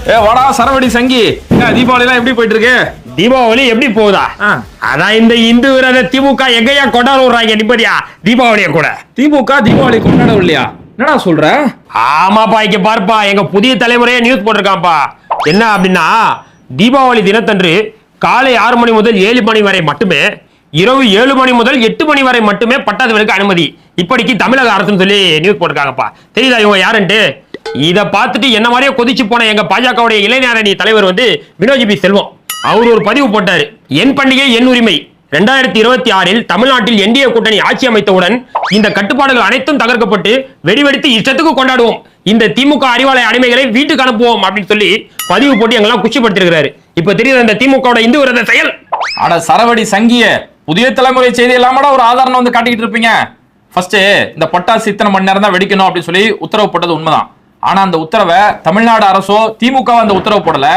வாடா சரவடி சங்கி, தீபாவளி எல்லாம் எப்படி போயிட்டு இருக்கு? தீபாவளி எப்படி போகுதா? அதான் இந்த இந்து விரோத திமுக எங்கயா கொண்டாட விடுறாங்க நிம்மதியா தீபாவளிய கூட. திமுக தீபாவளி கொண்டாட இல்லையா? என்னடா சொல்ற? ஆமாப்பா, இங்க பாருப்பா, எங்க புதிய தலைமுறையே நியூஸ் போட்டிருக்காப்பா. என்ன அப்படின்னா, தீபாவளி தினத்தன்று காலை 6 மணி முதல் 7 மணி வரை மட்டுமே, இரவு 7 மணி முதல் 8 மணி வரை மட்டுமே பட்டாசுகளுக்கு அனுமதி. இப்படிக்கு தமிழக அரசுன்னு சொல்லி நியூஸ் போட்டிருக்காங்கப்பா. தெரியுதா இவங்க யாருன்ட்டு? இதை பார்த்துட்டு என்ன மாதிரியே கொதிச்சு போன எங்க பாஜகவுடைய இளைஞரணி தலைவர் வினோஜ் பி செல்வம் அவர் ஒரு பதிவு போட்டாரு. என் பண்டிகை என் உரிமை. 2026 தமிழ்நாட்டில் என்டிஏ கூட்டணி ஆட்சி அமைத்தவுடன் இந்த கட்டுப்பாடுகள் அனைத்தும் தகர்க்கப்பட்டு வெடிவெடித்து இஷ்டத்துக்கு கொண்டாடுவோம். இந்த திமுக அறிவாலய அடிமைகளை வீட்டுக்கு அனுப்புவோம் அப்படின்னு சொல்லி பதிவு போட்டு எங்கெல்லாம் குச்சிப்படுத்திருக்கிறாரு. இப்ப தெரியுது இந்த திமுக இந்து விரோத செயல். அட சரவடி சங்கிய, புதிய தலைமுறை செய்தி இல்லாம ஒரு ஆதாரம் காட்டிக்கிட்டு இருப்பீங்க. ஃபர்ஸ்ட் இந்த பட்டாசு இத்தனை மணி நேரம் தான் வெடிக்கணும் அப்படின்னு சொல்லி உத்தரவு போட்டது உண்மைதான். ஆனா அந்த உத்தரவை தமிழ்நாடு அரசோ திமுக அந்த உத்தரவு போடல.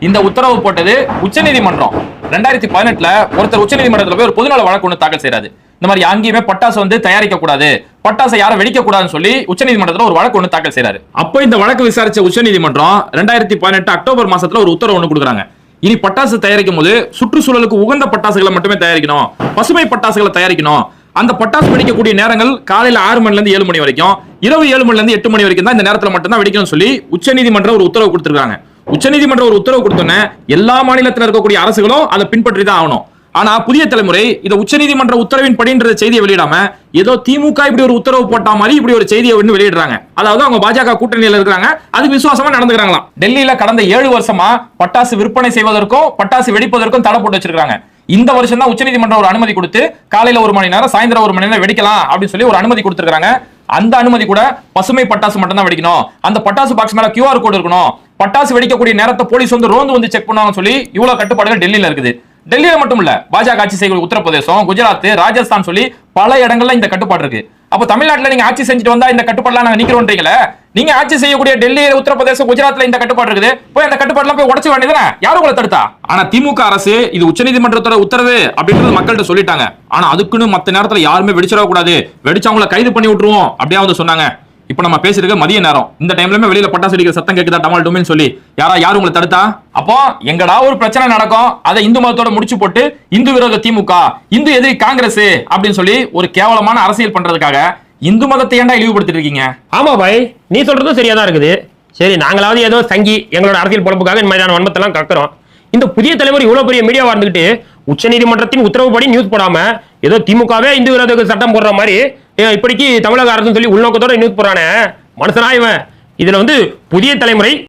இந்த உத்தரவு போட்டது உச்சநீதிமன்றம். 2018 ஒருத்தர் உச்சநீதிமன்றத்தில் போய் ஒரு பொதுநல வழக்கு ஒன்று தாக்கல் செய்யறாரு. இந்த மாதிரி அங்கேயுமே பட்டாசு தயாரிக்க கூடாது, பட்டாசை யாரும் வெடிக்க கூடாதுன்னு சொல்லி உச்சநீதிமன்றத்தில் ஒரு வழக்கு ஒன்று தாக்கல் செய்யறாரு. அப்போ இந்த வழக்கு விசாரிச்ச உச்சநீதிமன்றம் 2018 அக்டோபர் மாசத்துல ஒரு உத்தரவு ஒன்று கொடுக்குறாங்க. இனி பட்டாசு தயாரிக்கும் போது சுற்றுச்சூழலுக்கு உகந்த பட்டாசுகளை மட்டுமே தயாரிக்கணும், பசுமை பட்டாசுகளை தயாரிக்கணும். அந்த பட்டாசு வெடிக்கக்கூடிய நேரங்கள் காலையில 6 மணில இருந்து 7 மணி வரைக்கும், இரவு 7 மணில இருந்து 8 மணி வரைக்கும் தான் இந்த நேரத்தில் மட்டும் தான் வெடிக்கணும்னு சொல்லி உச்சநீதிமன்றம் ஒரு உத்தரவு கொடுத்திருக்காங்க. உச்சநீதிமன்றம் ஒரு உத்தரவு கொடுத்தோன்னே எல்லா மாநிலத்தில் இருக்கக்கூடிய அரசுகளும் அதை பின்பற்றி தான் ஆகணும். ஆனா புதிய தலைமுறை இதை உச்சநீதிமன்ற உத்தரவின் படின்ற செய்தியை வெளியிடாம ஏதோ திமுக இப்படி ஒரு உத்தரவு போட்ட மாதிரி இப்படி ஒரு செய்தியை வெளியிடுறாங்க. அதாவது அவங்க பாஜக கூட்டணியில் இருக்கிறாங்க, அதுக்கு விசுவாசமா நடந்துக்கிறாங்களாம். டெல்லியில கடந்த 7 வருஷமா பட்டாசு விற்பனை செய்வதற்கும் பட்டாசு வெடிப்பதற்கும் தடை போட்டு வச்சிருக்காங்க. இந்த வருஷம் தான் உச்சநீதிமன்றம் ஒரு அனுமதி கொடுத்து காலையில 1 மணி நேரம் சாயந்தரம் 1 மணி நேரம் வெடிக்கலாம் அப்படின்னு சொல்லி ஒரு அனுமதி கொடுத்திருக்காங்க. அந்த அனுமதி கூட பசுமை பட்டாசு மட்டும் தான் வெடிக்கணும், அந்த பட்டாசு பாக்ஸ் மேல QR கோட் இருக்கணும், பட்டாசு வெடிக்கக்கூடிய நேரத்தை போலீஸ் ரோந்து செக் பண்ணுவாங்க சொல்லி இவ்வளவு கட்டுப்பாடுகள் டெல்லியில இருக்குது. டெல்லியில மட்டும் இல்ல, பாஜக ஆட்சி செய்யக்கூடிய உத்தரப்பிரதேசம், குஜராத், ராஜஸ்தான் சொல்லி பல இடங்கள்ல இந்த கட்டுப்பாடு இருக்கு. அப்ப தமிழ்நாட்டுல நீங்க ஆட்சி செஞ்சுட்டு வந்தா இந்த கட்டுப்பாடுலாம் நாங்க நீக்கிறோன்றீங்களே, நீங்க ஆட்சி செய்யக்கூடிய டெல்லி, உத்தரப்பிரதேசம், குஜராத்ல இந்த கட்டுப்பாடு இருக்குது, போய் அந்த கட்டுப்பாடுலாம் போய் உடைச்சு வேண்டியதுதானே? யாரும் உங்களை தடுத்தா? ஆனா திமுக அரசு இது உச்சநீதிமன்றத்தோட உத்தரவு அப்படின்றது மக்கள்கிட்ட சொல்லிட்டாங்க. ஆனா அதுக்குன்னு மத்த நேரத்துல யாருமே வெடிச்சிட கூடாது, வெடிச்சவங்களை கைது பண்ணி விட்டுருவோம் அப்படியே சொன்னாங்க. இப்ப நம்ம பேசிருக்க மதிய நேரம், இந்த டைம்ல வெளியில பட்டாசு வெடிக்கிற சத்தம் கேக்குதா டமால் டுமின்னு சொல்லி யாரும் உங்களை தடுத்தா? அப்போ எங்கடா ஒரு பிரச்சனை நடக்கும், அதை இந்து மதத்தோட முடிச்சு போட்டு இந்து விரோத திமுக, இந்து எதிரி காங்கிரஸ் அப்படின்னு சொல்லி ஒரு கேவலமான அரசியல் பண்றதுக்காக இந்து மதத்தை ஏன்டா இழிவுபடுத்திட்டு இருக்கீங்க? ஆமா பாய், நீ சொல்றதும் சரியா தான் இருக்குது. சரி, நாங்களாவது ஏதோ சங்கி எங்களோட அரசியல் பொழப்புக்காக இந்த மாதிரியான வன்மத்தெல்லாம் கக்குறோம். இந்த புதிய தலைவர் இவ்வளவு பெரிய மீடியாவா இருந்துகிட்டு உச்சநீதிமன்றத்தின் உத்தரவுப்படி நியூஸ் போடாம ஏதோ திமுகவே இந்து விரோத சட்டம் போடுற மாதிரி இப்படிக்கு தமிழக அரசுன்னு சொல்லி உள்நோக்கத்தோட நியூஸ் போறானே, மனுஷனா இவன்? இதுல புதிய தலைமுறை